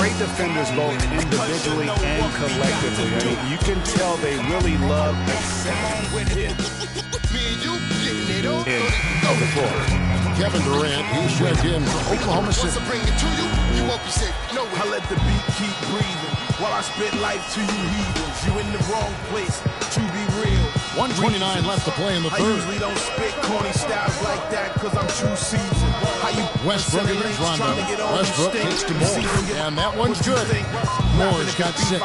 great defenders both individually and collectively. I mean, you can tell they really love accepting of the floor. Kevin Durant, he's checked in for Oklahoma City. I let the beat keep breathing while I spit life to you heathens. You in the wrong place, to be real. 1:29 left to play in the I third. usually don't spit corny styles like that because I'm too seasoned. How you Westbrook against Rondo. Westbrook kicks to Moore, and that one's good. Moore's got 6.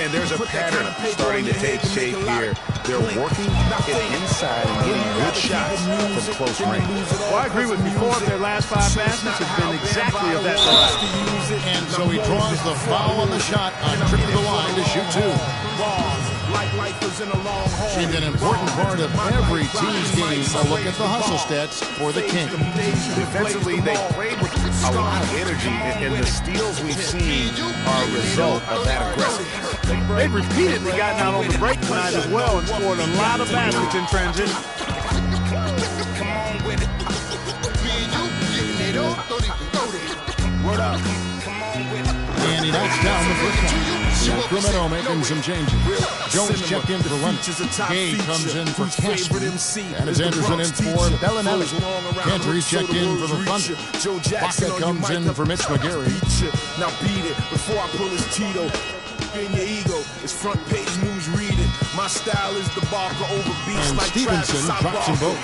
And there's a pattern starting to take shape here. They're working it inside and getting good shots from close range. Well, I agree with you. 4 of their last 5 baskets have been exactly of that variety. And so he draws the foul on the shot on trip to the line to shoot 2. Seemed an important part of every team's game. A look at the hustle stats for the Kings. Defensively, they played with a lot of energy, and the steals we've seen are a result of that aggressiveness. They've repeatedly gotten out on the break tonight as well and scored a lot of baskets in transition. And he knocks down the first one. Sacramento making some changes. Jones checked in for Leonard. Gay comes in for Casper. And it's Anderson in for Bellinelli. Cantor's checked in for the Thunder. Baca comes in for Mitch McGarry. Now beat it before I pull his Tito. In your ego, it's front page news, read it. My style is the Barker over beats and like Stevenson drops them both.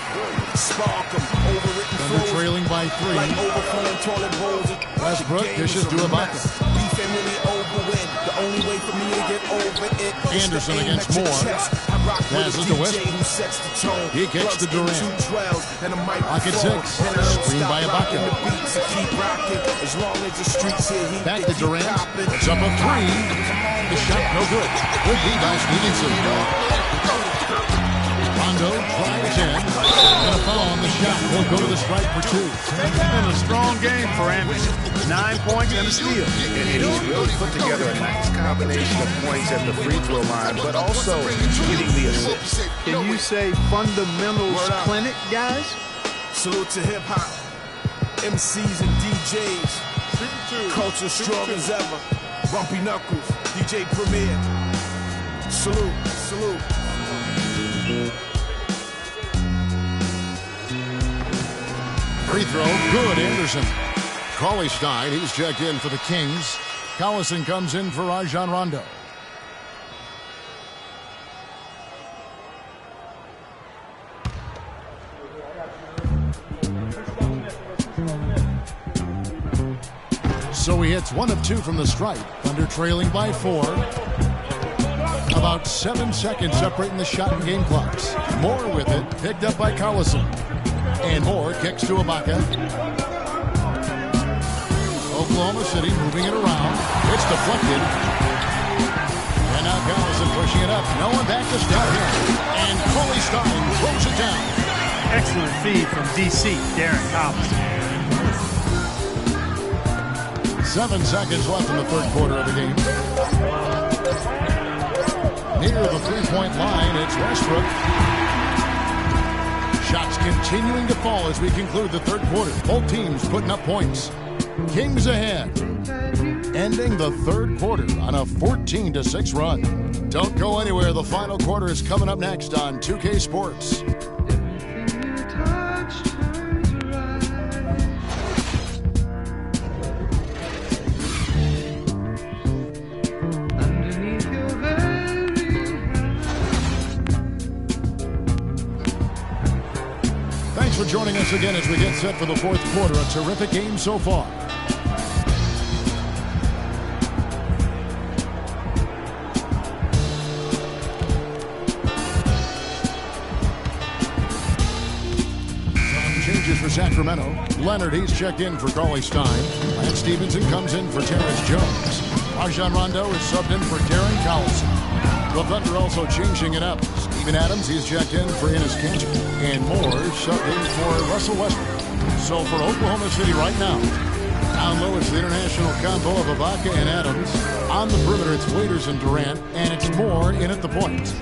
Spark 'em, overwritten Thunder trailing by 3. like overflowing toilet bowls. Westbrook dishes to Ibaka. Beef ain't really over when the only way for me to get over it. Anderson against Moore. Passes to Westbrook. He kicks to Durant. Pocket 6. Screen by Ibaka. Back to Durant. It's up a 3. The shot no good. Good be by Stevenson. Rondo drives in. And a foul on the shot. He'll go to the strike for 2. It's been a strong game for Anderson. 9 points and a steal. And he's really put together a nice combination of points at the free throw line, but also getting the assist. Can you say fundamentals clinic, guys? Salute to hip-hop, MCs and DJs. Culture strong as ever. Bumpy Knuckles, DJ Premier. Salute, salute. Free throw, good, Anderson. Cauley Stein, he's checked in for the Kings. Collison comes in for Rajon Rondo. So he hits 1 of 2 from the stripe. Thunder trailing by 4. About 7 seconds separating the shot and game clocks. Moore with it, picked up by Collison. And Moore kicks to Ibaka. Oklahoma City moving it around. It's deflected. And now Collison pushing it up. No one back to stop him. And Cauley Stein throws it down. Excellent feed from DC, Darren Collison. 7 seconds left in the third quarter of the game. Near the three-point line, it's Westbrook. Shots continuing to fall as we conclude the third quarter. Both teams putting up points. Kings ahead, ending the third quarter on a 14-6 run. Don't go anywhere. The final quarter is coming up next on 2K Sports. Thanks for joining us again as we get set for the fourth quarter. A terrific game so far. Changes for Sacramento. Leonard, he's checked in for Cauley Stein. Lance Stevenson comes in for Terrence Jones. Rajon Rondo is subbed in for Darren Collison. The Thunder also changing it up. Steven Adams, he's checked in for Enes Kanter. And Moore subbed in for Russell Westbrook. So for Oklahoma City right now, down low it's the international combo of Ibaka and Adams. On the perimeter it's Waiters and Durant. And it's Moore in at the point.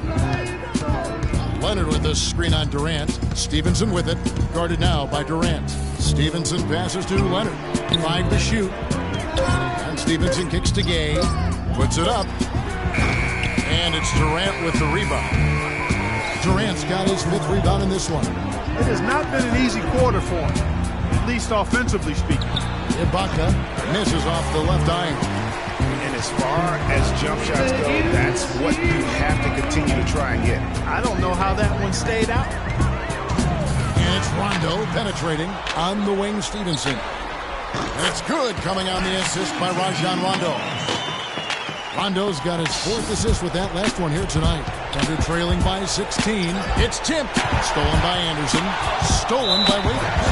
Leonard with the screen on Durant. Stevenson with it. Guarded now by Durant. Stevenson passes to Leonard. 5 to shoot. And Stevenson kicks to Gay. Puts it up. And it's Durant with the rebound. Durant's got his 5th rebound in this one. It has not been an easy quarter for him, at least offensively speaking. Ibaka misses off the left iron. And as far as jump shots go, that's what you have to continue to try and get. I don't know how that one stayed out. And it's Rondo penetrating on the wing. Stevenson. And it's good, coming on the assist by Rajon Rondo. Rondo's got his 4th assist with that last one here tonight. Thunder trailing by 16. It's tipped. Stolen by Anderson. Stolen by Williams.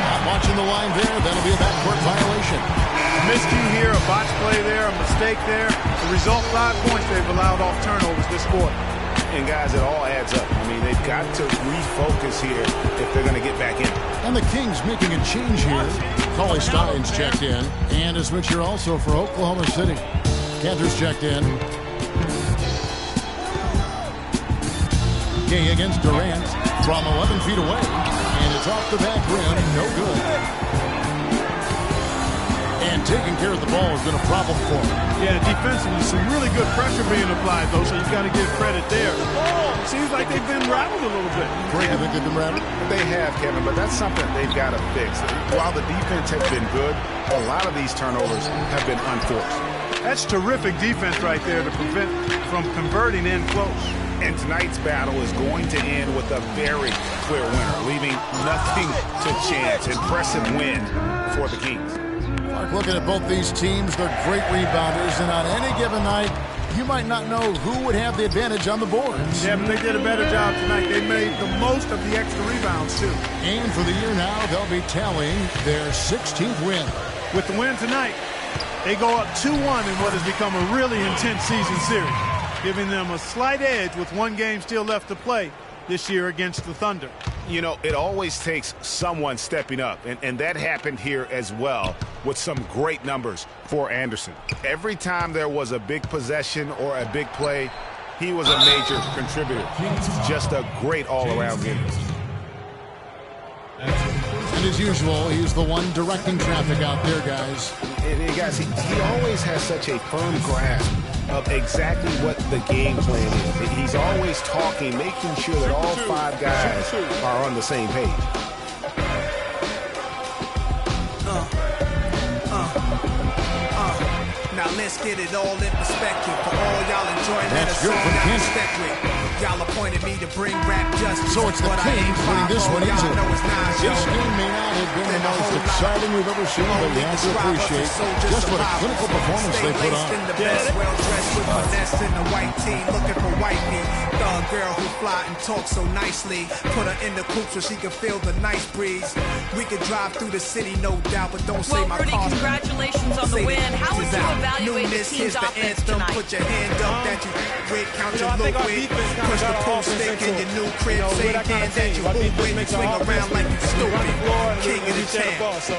Not watching the line there. That'll be a backcourt violation. Miscue here, a botch play there, a mistake there. The result, 5 points they've allowed off turnovers this quarter. And guys, it all adds up. I mean, they've got to refocus here if they're going to get back in. And the Kings making a change here. Cauley Stein's checked in. And a switch here also for Oklahoma City. Cantor's checked in. Gay against Durant from 11 feet away. And it's off the back rim. No good. And taking care of the ball has been a problem for him. Yeah, defensively, some really good pressure being applied, though, so you've got to give credit there. Seems like they've been rattled a little bit. Greg, you think they've been rattled? They have, Kevin, but that's something they've got to fix. While the defense has been good, a lot of these turnovers have been unforced. That's terrific defense right there to prevent from converting in close. And tonight's battle is going to end with a very clear winner, leaving nothing to chance. Impressive win for the Kings. Mark, looking at both these teams, they're great rebounders, and on any given night, you might not know who would have the advantage on the boards. Yeah, but they did a better job tonight. They made the most of the extra rebounds, too. And for the year now, they'll be tallying their 16th win. With the win tonight, they go up 2-1 in what has become a really intense season series, giving them a slight edge with 1 game still left to play this year against the Thunder. You know, it always takes someone stepping up, and that happened here as well with some great numbers for Anderson. Every time there was a big possession or a big play, he was a major contributor. Just a great all-around game. And as usual, he's the one directing traffic out there, guys. And guys, he always has such a firm grasp of exactly what the game plan is. He's always talking, making sure that all 5 guys are on the same page. Now let's get it all in perspective. For all y'all enjoying that, a song y'all respect with. Y'all appointed me to bring rap justice. So it's the Kings winning this one easily. This game may not have been the most exciting we've ever seen, but you have to appreciate just what a clinical performance they put on. The best, well dressed with finesse in the white tee, looking for white meat. Thug girl who fly and talk so nicely. Put her in the coupe so she can feel the nice breeze. We could drive through the city, no doubt, but don't say my Rudy, car. congratulations on the win. How would you evaluate the team's offense tonight? Put your hand up that you with, count your look with. Push the pool stick in your new crib. Same hand that you move with. Swing around like you stupid. King of the town.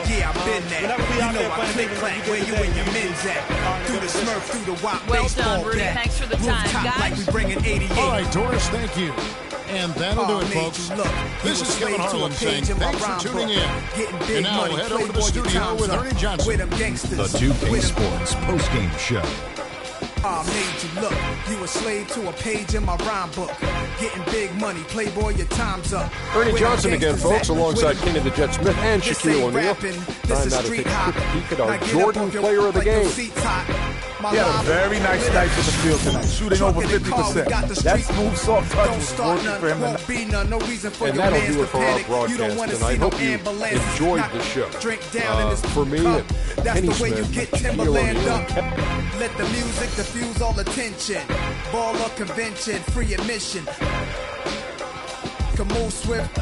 Yeah, I've been there. You know I click clack where you and your men's at. Through the Smurf, through the WAP Well baseball done, Rudy. bat. Thanks for the time, Rooftop like we guys. bringing 88. All right, Doris, thank you. And that'll do it, folks. This is Kevin Harlan saying thanks for tuning in. And now head over to the studio with Ernie Johnson. The 2K Sports postgame show. I made you look. You a slave to a page in my rhyme book. Getting big money, playboy, your time's up. Ernie Where Johnson my again, gangsters folks, at? alongside Where King of the Jet Smith and This Shaquille ain't O'Neal. rapping, this Time is now to street take a hop. quick peek at our Now get up Jordan off your player of the like your game. seat's hot. My He had a live very nice lit night up. for the field tonight, shooting Truck over in the car, we got the 50%. That street. smooth, soft touch Don't was start working none, for him won't tonight. be none, no reason for And your that'll mans do it to for our panic. You don't broadcast wanna tonight. see no Hope you ambulance. enjoyed Not the show. Drink down in this For me, cup. That's Kenny the way you Smith, get Shaquille Timberland O'Neal. up. Let the music diffuse all attention. Baller convention, free admission. Can move swift.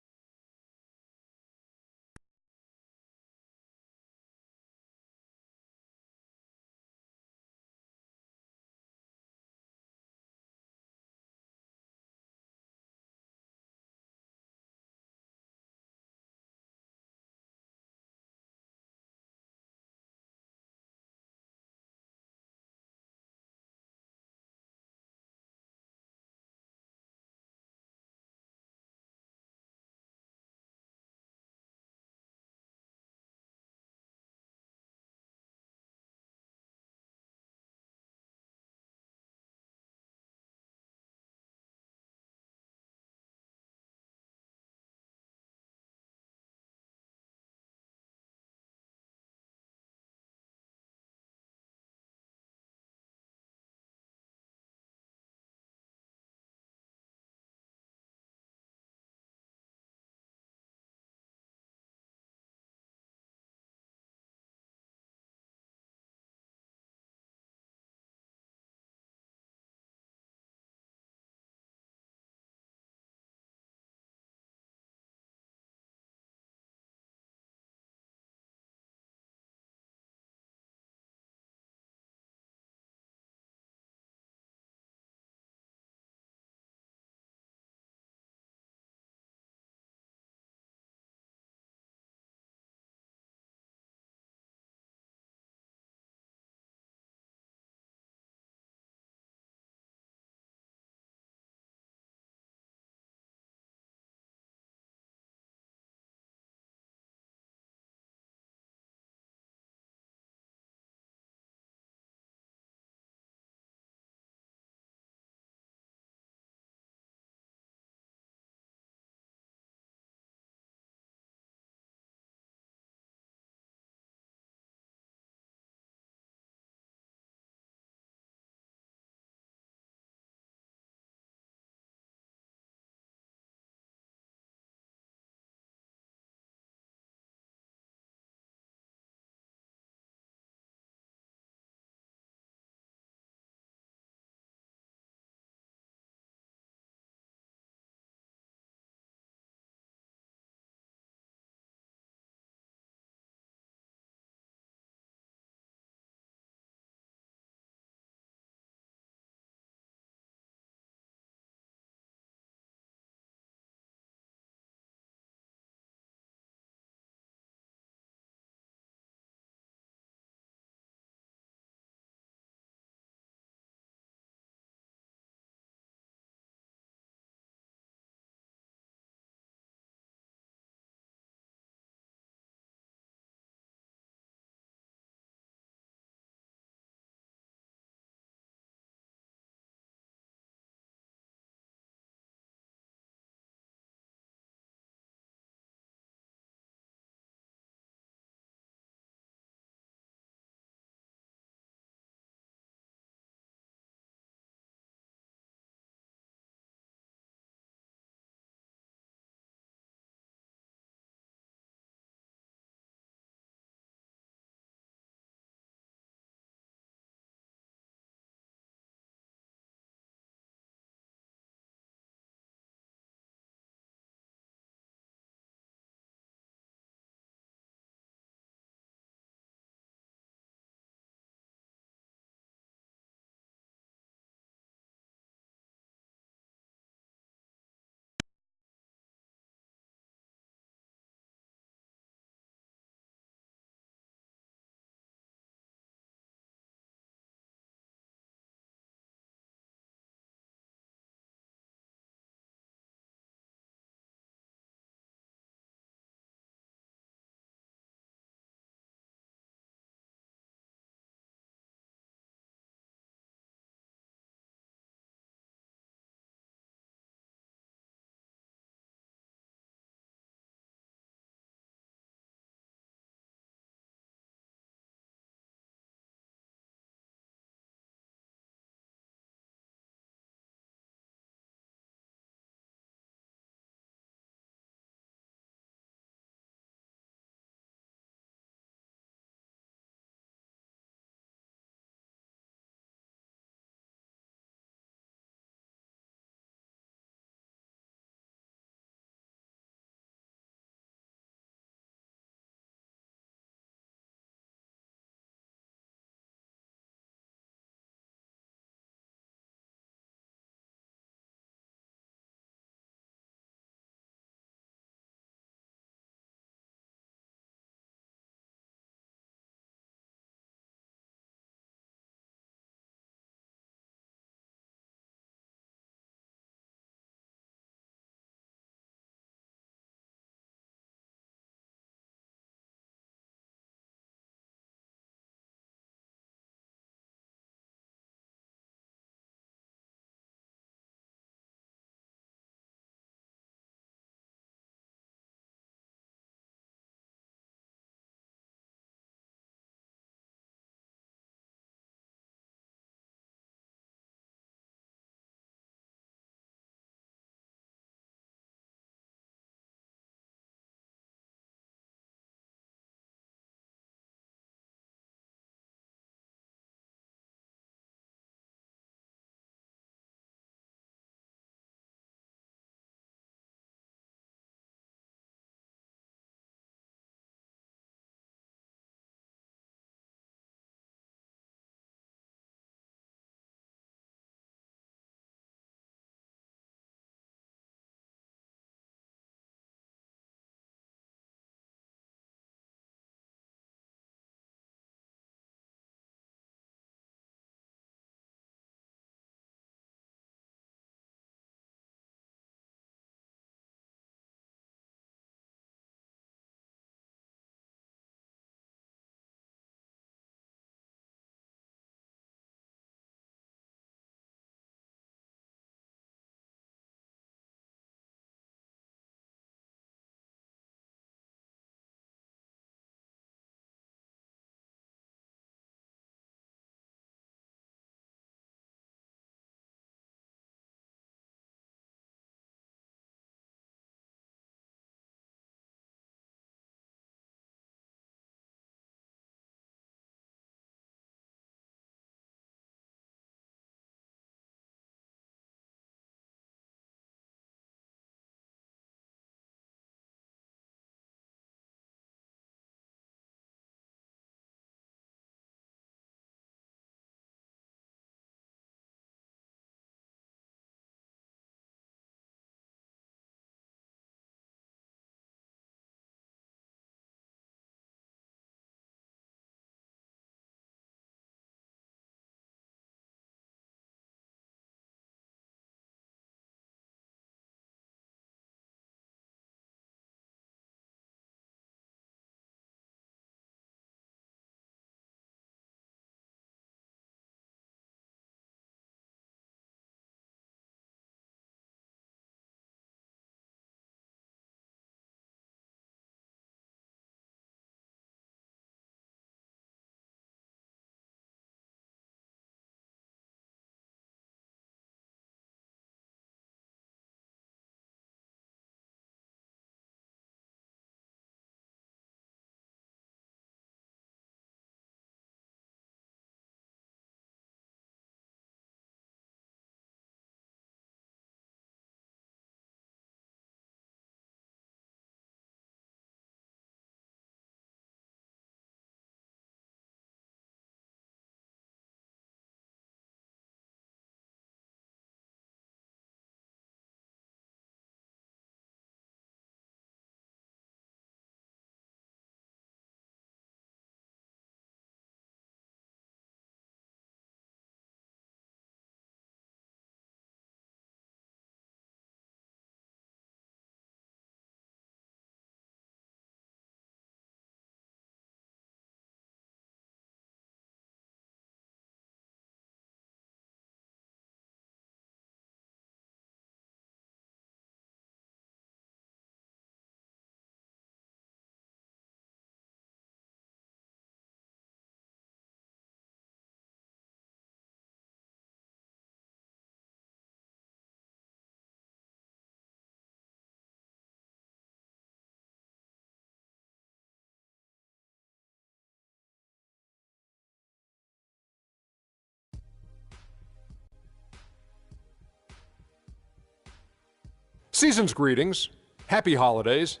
Season's greetings. Happy holidays.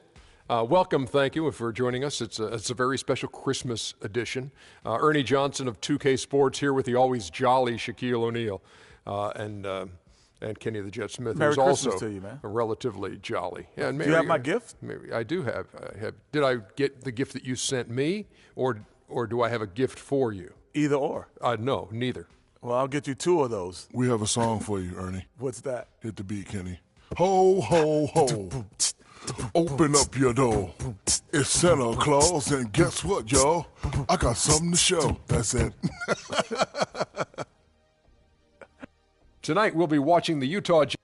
Welcome, thank you for joining us. It's a very special Christmas edition. Ernie Johnson of 2K Sports here with the always jolly Shaquille O'Neal and Kenny the Jet Smith, Merry who's Christmas also to you, man. relatively jolly. Yeah, and Do you have my gift? Maybe I do have. Did I get the gift that you sent me, or do I have a gift for you? Either or. No, neither. Well, I'll get you 2 of those. We have a song for you, Ernie. What's that? Hit the beat, Kenny. Ho, ho, ho. Open up your door. It's Santa Claus, and guess what, y'all? I got something to show. That's it. Tonight we'll be watching the Utah Jazz.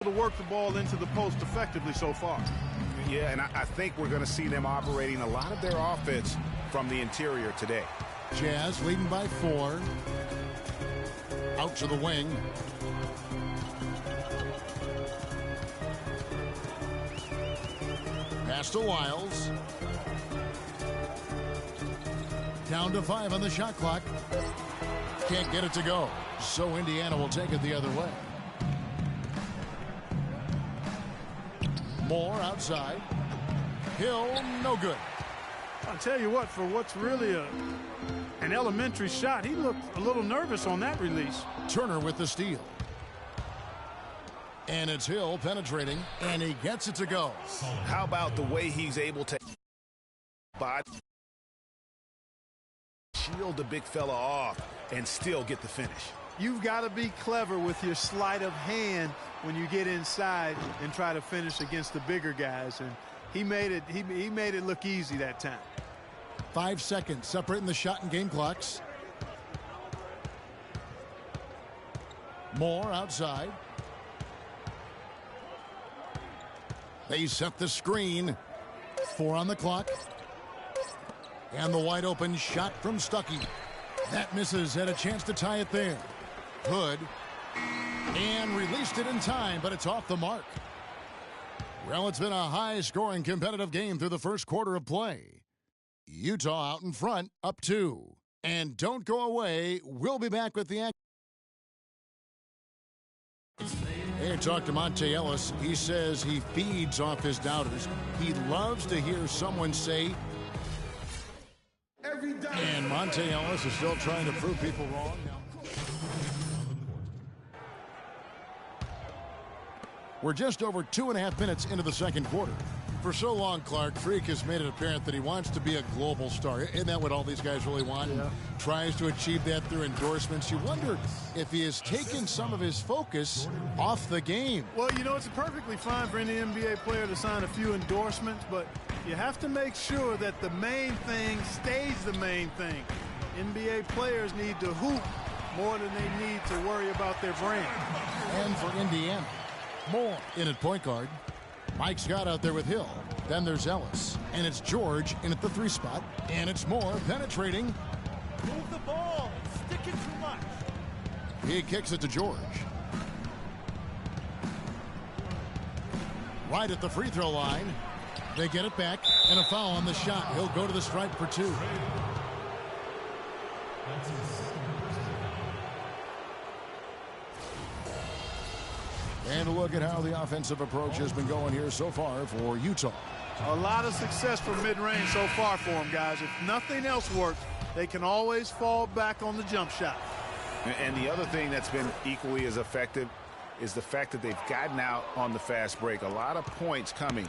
To work the ball into the post effectively so far. Yeah, and I think we're going to see them operating a lot of their offense from the interior today. Jazz leading by 4. Out to the wing. Pass to Wiles. Down to 5 on the shot clock. Can't get it to go. So Indiana will take it the other way. Moore outside. Hill, no good. I'll tell you what, for what's really an elementary shot, he looked a little nervous on that release. Turner with the steal. And it's Hill penetrating, and he gets it to go. How about the way he's able to shield the big fella off and still get the finish? You've got to be clever with your sleight of hand when you get inside and try to finish against the bigger guys. And he made it look easy that time. 5 seconds separating the shot and game clocks. Moore outside. They set the screen. 4 on the clock. And the wide open shot from Stuckey. That misses, had a chance to tie it there. Hood. And released it in time, but it's off the mark. Well, it's been a high-scoring competitive game through the first quarter of play. Utah out in front, up 2. And don't go away. We'll be back with the action. Hey, talk to Monte Ellis. He says he feeds off his doubters. He loves to hear someone say, and Monte Ellis is still trying to prove people wrong. We're just over 2.5 minutes into the second quarter. For so long, Clark, Freak has made it apparent that he wants to be a global star. Isn't that what all these guys really want? Yeah. Tries to achieve that through endorsements. You wonder if he has taken some of his focus off the game. Well, you know, it's perfectly fine for any NBA player to sign a few endorsements, but you have to make sure that the main thing stays the main thing. NBA players need to hoop more than they need to worry about their brand. And for Indiana, Moore in at point guard. Mike Scott out there with Hill. Then there's Ellis. And it's George in at the 3 spot. And it's Moore penetrating. Move the ball. Stick it too much. He kicks it to George. Right at the free throw line. They get it back. And a foul on the shot. He'll go to the stripe for 2. And a look at how the offensive approach has been going here so far for Utah. A lot of success from mid-range so far for them, guys. If nothing else works, they can always fall back on the jump shot. And the other thing that's been equally as effective is the fact that they've gotten out on the fast break. A lot of points coming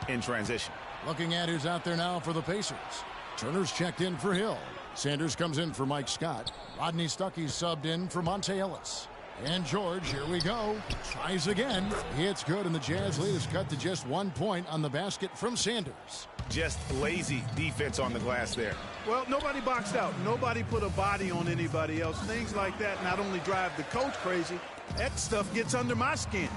in transition. Looking at who's out there now for the Pacers. Turner's checked in for Hill. Sanders comes in for Mike Scott. Rodney Stuckey subbed in for Monte Ellis. And George, here we go. Tries again. It's good, and the Jazz lead is cut to just 1 point on the basket from Sanders. Just lazy defense on the glass there. Well, nobody boxed out. Nobody put a body on anybody else. Things like that not only drive the coach crazy, that stuff gets under my skin.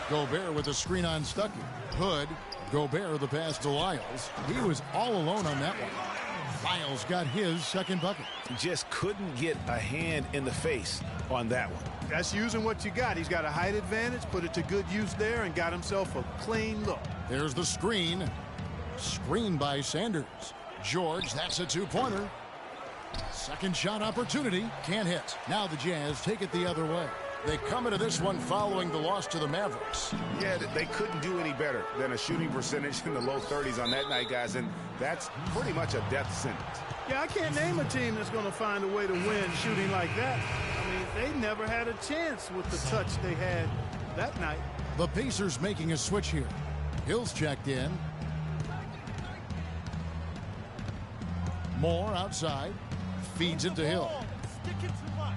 Gobert with a screen on Stuckey. Hood. Gobert the pass to Lyles. He was all alone on that one. Lyles got his second bucket. Just couldn't get a hand in the face on that one. That's using what you got. He's got a height advantage, put it to good use there, and got himself a clean look. There's the screen. Screen by Sanders. George, that's a 2-pointer. Second shot opportunity. Can't hit. Now the Jazz take it the other way. They come into this one following the loss to the Mavericks. Yeah, they couldn't do any better than a shooting percentage in the low 30s on that night, guys, and that's pretty much a death sentence. Yeah, I can't name a team that's going to find a way to win shooting like that. I mean, they never had a chance with the touch they had that night. The Pacers making a switch here. Hill's checked in. Moore outside. Feeds it to Hill. Stick it too much.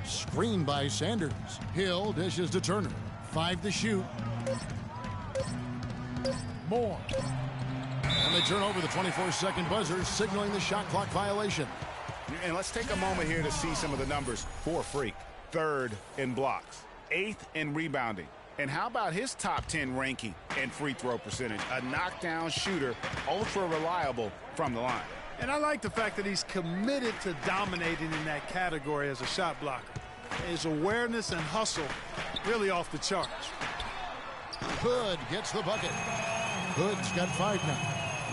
Screen by Sanders. Hill dishes to Turner. 5 to shoot. Moore. And they turn over the 24-second buzzer, signaling the shot clock violation. And let's take a moment here to see some of the numbers for Freak. 3rd in blocks, 8th in rebounding. And how about his top 10 ranking and free throw percentage? A knockdown shooter, ultra reliable from the line. And I like the fact that he's committed to dominating in that category as a shot blocker. His awareness and hustle really off the charts. Hood gets the bucket. Hood's got 5 now.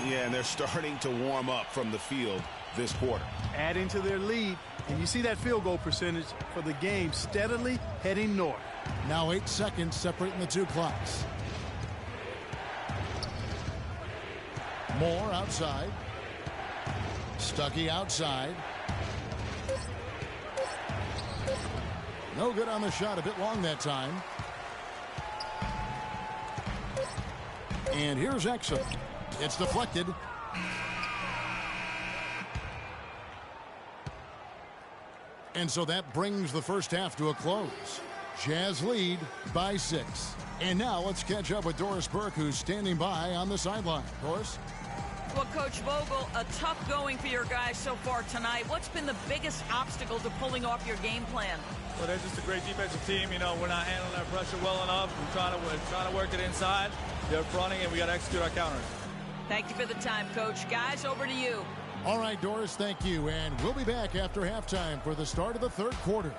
Yeah, and they're starting to warm up from the field this quarter. Adding to their lead, and you see that field goal percentage for the game steadily heading north. Now 8 seconds separating the 2 clocks. Moore outside. Stuckey outside. No good on the shot. A bit long that time. And here's Exum. It's deflected. And so that brings the first half to a close. Jazz lead by 6. And now let's catch up with Doris Burke, who's standing by on the sideline. Doris? Well, Coach Vogel, a tough going for your guys so far tonight. What's been the biggest obstacle to pulling off your game plan? Well, they're just a great defensive team. You know, we're not handling our pressure well enough. We're trying to work it inside. They're fronting, and we got to execute our counters. Thank you for the time, Coach. Guys, over to you. All right, Doris, thank you. And we'll be back after halftime for the start of the third quarter.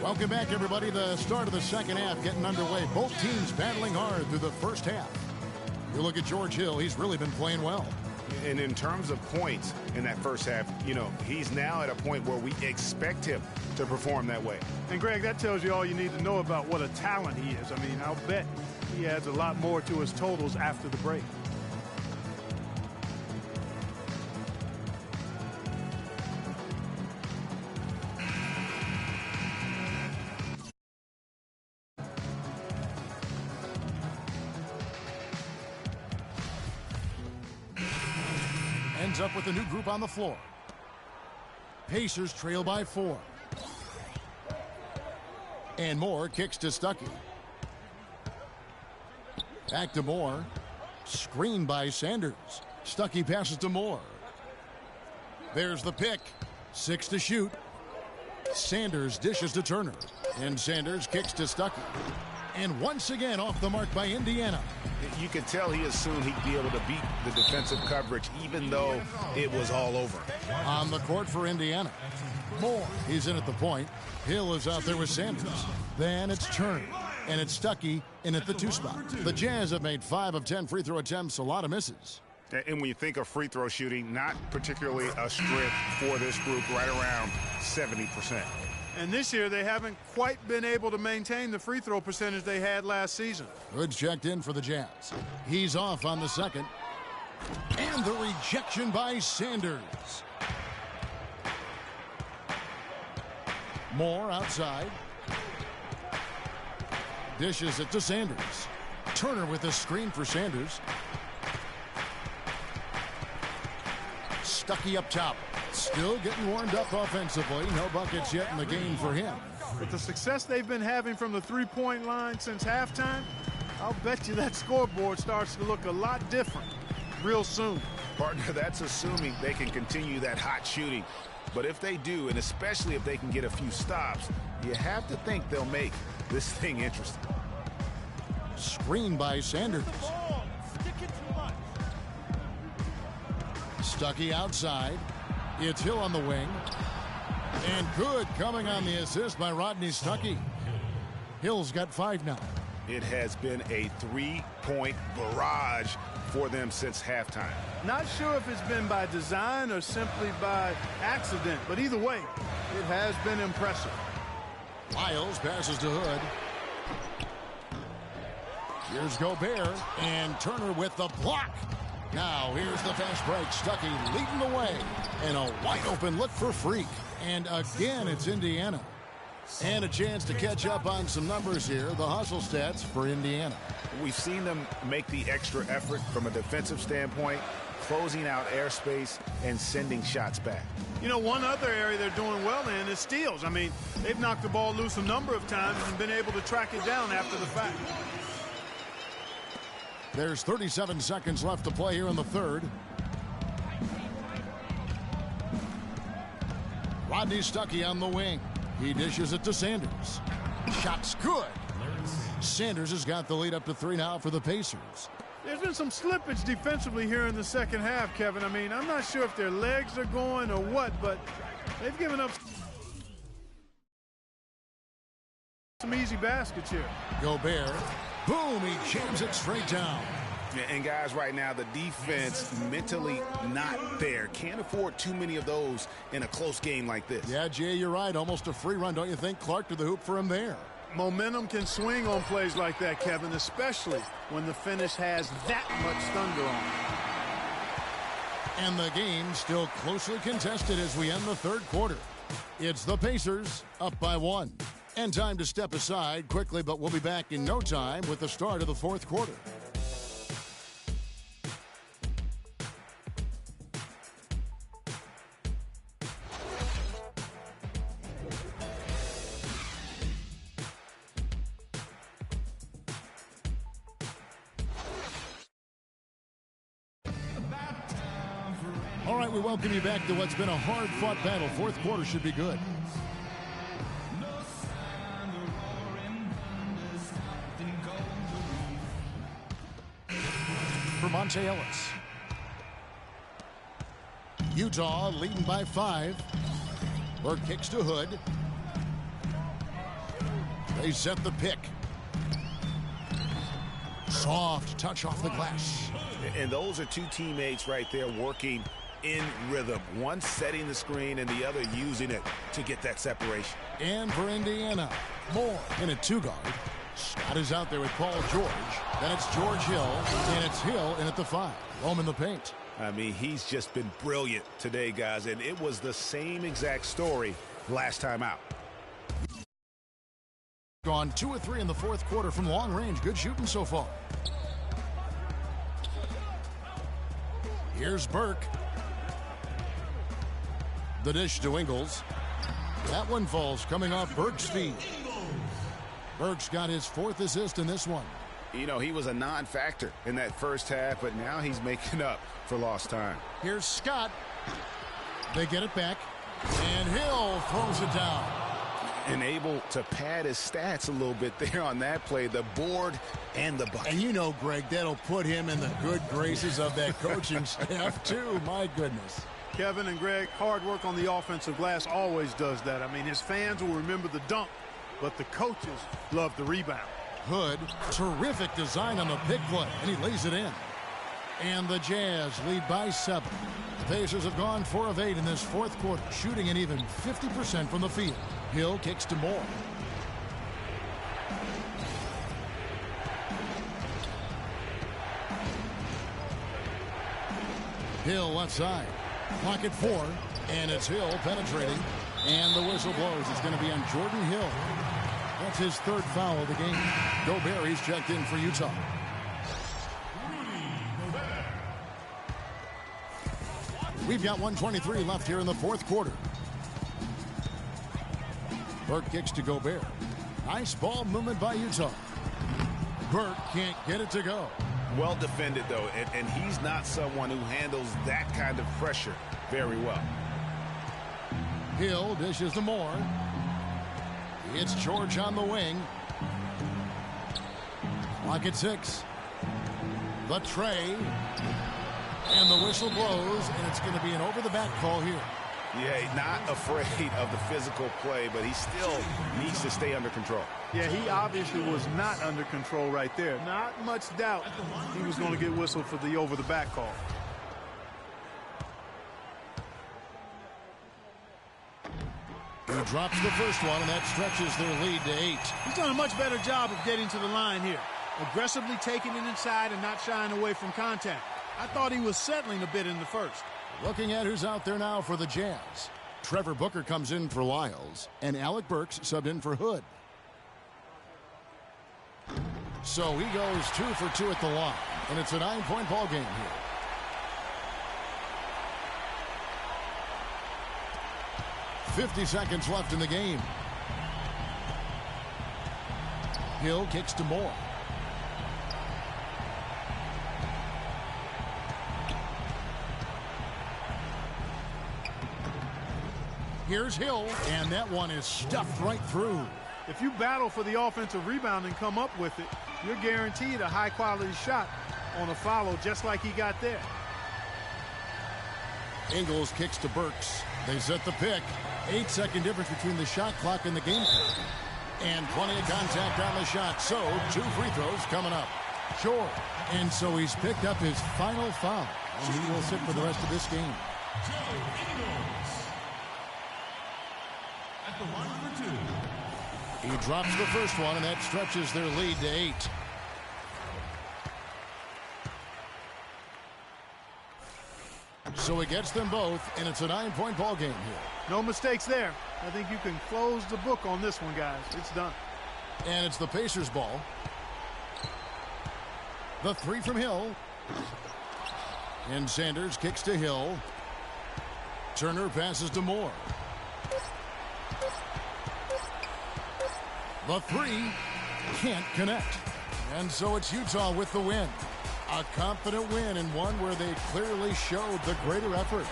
Welcome back, everybody. The start of the second half getting underway. Both teams battling hard through the first half. You look at George Hill. He's really been playing well. And in terms of points in that first half, you know, he's now at a point where we expect him to perform that way. And, Greg, that tells you all you need to know about what a talent he is. I mean, I'll bet he adds a lot more to his totals after the break. Ends up with a new group on the floor. Pacers trail by 4. And Moore kicks to Stuckey. Back to Moore. Screen by Sanders. Stuckey passes to Moore. There's the pick. 6 to shoot. Sanders dishes to Turner. And Sanders kicks to Stuckey. And once again off the mark by Indiana. You could tell he assumed he'd be able to beat the defensive coverage even though it was all over. On the court for Indiana. Moore, he's in at the point. Hill is out there with Sanders. Then it's Turner. And it's Stuckey in at the 2 spot. The Jazz have made 5 of 10 free throw attempts, a lot of misses. And when you think of free throw shooting, not particularly a strength for this group, right around 70%. And this year, they haven't quite been able to maintain the free throw percentage they had last season. Goods checked in for the Jazz. He's off on the second. And the rejection by Sanders. Moore outside. Dishes it to Sanders. Turner with a screen for Sanders. Stuckey up top. Still getting warmed up offensively. No buckets yet in the game for him. With the success they've been having from the three-point line since halftime, I'll bet you that scoreboard starts to look a lot different real soon. Partner, that's assuming they can continue that hot shooting. But if they do, and especially if they can get a few stops, you have to think they'll make this thing interesting. Screen by Sanders. Stuckey outside. It's Hill on the wing. And good coming on the assist by Rodney Stuckey. Hill's got 5 now. It has been a 3-point barrage for them since halftime. Not sure if it's been by design or simply by accident, but either way, it has been impressive. Miles passes to Hood. Here's Gobert, and Turner with the block. Now here's the fast break. Stuckey leading the way. And a wide open look for Freak. And again, it's Indiana. And a chance to catch up on some numbers here. The hustle stats for Indiana. We've seen them make the extra effort from a defensive standpoint, closing out airspace and sending shots back. You know, one other area they're doing well in is steals. I mean, they've knocked the ball loose a number of times and been able to track it down after the fact. There's 37 seconds left to play here in the third. Rodney Stuckey on the wing. He dishes it to Sanders. Shot's good. Sanders has got the lead up to 3 now for the Pacers. There's been some slippage defensively here in the second half, Kevin. I mean, I'm not sure if their legs are going or what, but they've given up some easy baskets here. Gobert, boom, he jams it straight down. Yeah, and guys, right now, the defense mentally not there. Can't afford too many of those in a close game like this. Yeah, Jay, you're right. Almost a free run, don't you think? Clark to the hoop for him there. Momentum can swing on plays like that, Kevin, especially when the finish has that much thunder on it. And the game still closely contested as we end the third quarter. It's the Pacers up by 1. And time to step aside quickly, but we'll be back in no time with the start of the fourth quarter. All right, we welcome you back to what's been a hard-fought battle. Fourth quarter should be good. For Monte Ellis. Utah leading by 5. Burke kicks to Hood. They set the pick. Soft touch off the glass. And those are two teammates right there working in rhythm. One setting the screen and the other using it to get that separation. And for Indiana, Moore in a 2-guard. Scott is out there with Paul George. Then it's George Hill, and it's Hill in at the 5. Home in the paint. I mean, he's just been brilliant today, guys, and it was the same exact story last time out. Gone 2 of 3 in the fourth quarter from long range. Good shooting so far. Here's Burke. The dish to Ingles. That one falls coming off Burke's feet. Burke's got his 4th assist in this one. You know, he was a non-factor in that first half, but now he's making up for lost time. Here's Scott. They get it back. And Hill throws it down. And able to pad his stats a little bit there on that play, the board and the bucket. And you know, Greg, that'll put him in the good graces of that coaching staff, too. My goodness. Kevin and Greg, hard work on the offensive glass always does that. I mean, his fans will remember the dunk, but the coaches love the rebound. Hood, terrific design on the pick play, and he lays it in. And the Jazz lead by 7. The Pacers have gone 4 of 8 in this fourth quarter, shooting an even 50% from the field. Hill kicks to Moore. Hill left side. Clock at 4, and it's Hill penetrating. And the whistle blows. It's going to be on Jordan Hill. That's his 3rd foul of the game. Gobert, he's checked in for Utah. We've got 1:23 left here in the fourth quarter. Burke kicks to Gobert. Nice ball movement by Utah. Burke can't get it to go. Well defended, though, and he's not someone who handles that kind of pressure very well. Hill dishes to Moore. It's George on the wing. Clock at 6. The tray. And the whistle blows, and it's going to be an over-the-back call here. Yeah, not afraid of the physical play, but he still needs to stay under control. Yeah, he obviously was not under control right there. Not much doubt he was going to get whistled for the over-the-back call. He drops the first one, and that stretches their lead to 8. He's done a much better job of getting to the line here. Aggressively taking it inside and not shying away from contact. I thought he was settling a bit in the first. Looking at who's out there now for the Jazz. Trevor Booker comes in for Lyles, and Alec Burks subbed in for Hood. So he goes 2 for 2 at the line, and it's a 9-point ball game here. .50 seconds left in the game. Hill kicks to Moore. Here's Hill, and that one is stuffed right through. If you battle for the offensive rebound and come up with it, you're guaranteed a high-quality shot on a follow just like he got there. Ingles kicks to Burks. They set the pick. 8-second difference between the shot clock and the game clock. And plenty of contact on the shot. So 2 free throws coming up. Short. And so he's picked up his final foul. And he will sit for the rest of this game. At the line for 2. He drops the first one, and that stretches their lead to 8. So he gets them both, and it's a 9-point ball game here. No mistakes there. I think you can close the book on this one, guys. It's done. And it's the Pacers' ball. The 3 from Hill. And Sanders kicks to Hill. Turner passes to Moore. The 3 can't connect. And so it's Utah with the win. A confident win, and one where they clearly showed the greater effort.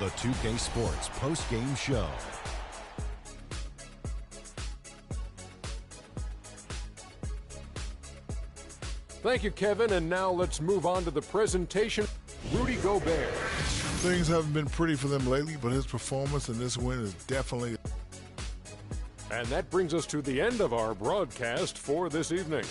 The 2K Sports post-game show. Thank you, Kevin. And now let's move on to the presentation. Rudy Gobert. Things haven't been pretty for them lately, but his performance in this win is definitely... And that brings us to the end of our broadcast for this evening.